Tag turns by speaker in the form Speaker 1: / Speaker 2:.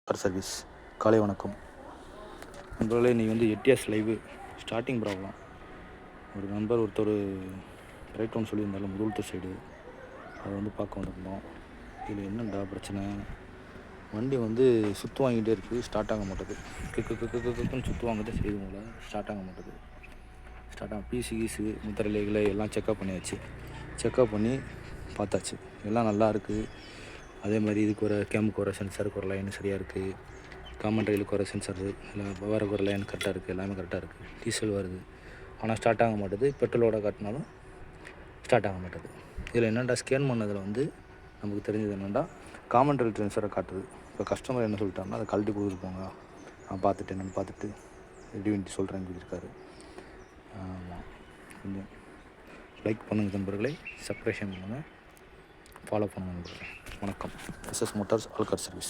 Speaker 1: Car service காலை வணக்கம் நண்பர்களே. இன்றைக்கி வந்து எட்டிஎஸ் லைவு ஸ்டார்டிங் ப்ராப்ளம். ஒரு நண்பர் ஒருத்தர் ரைட் ஒன்று சொல்லியிருந்தாலும் முதல்த்தூர் சைடு அதை வந்து பார்க்க வந்திருந்தோம். இதில் என்னடா பிரச்சனை, வண்டி வந்து சுற்று வாங்கிட்டே இருக்குது, ஸ்டார்ட் ஆக மாட்டேது. கிக்குன்னு சுற்று வாங்கிட்டே செய்து போல ஸ்டார்ட் ஆக மாட்டேது. ஸ்டார்ட் ஆகும் பிசி கீஸு முத்திரைகளை எல்லாம் செக்கப் பண்ணியாச்சு. செக்கப் பண்ணி பார்த்தாச்சு, எல்லாம் நல்லா இருக்குது. அதே மாதிரி இதுக்கு ஒரு கேமுக்கு ஒரு சென்சாருக்கு ஒரு லைன் சரியாக இருக்குது. காமன் ரயிலுக்கு ஒரு சென்சார் எல்லாம் வேறு ஒரு லைன் கரெக்டாக இருக்குது. எல்லாமே கரெக்டாக இருக்குது. டீசல் வருது, ஆனால் ஸ்டார்ட் ஆக மாட்டேது. பெட்ரோலோட காட்டினாலும் ஸ்டார்ட் ஆக மாட்டேது. இதில் என்னென்னா ஸ்கேன் பண்ணதில் வந்து நமக்கு தெரிஞ்சது என்னென்னா காமன் ரயில் சென்சாரை காட்டுது. இப்போ கஸ்டமர் என்ன சொல்லிட்டாருன்னா அதை கழட்டி கொடுத்துருப்போங்க, நான் பார்த்துட்டு என்னென்னு பார்த்துட்டு ரெடி சொல்கிறேன்னு சொல்லியிருக்காரு. ஆமாம், கொஞ்சம் லைக் பண்ணுங்கள் நண்பர்களை, சப்ஸ்கிரைப் பண்ணுங்கள், ஃபாலோ பண்ணுங்கள் நண்பர்களே. வணக்கம். SS Motors all car service.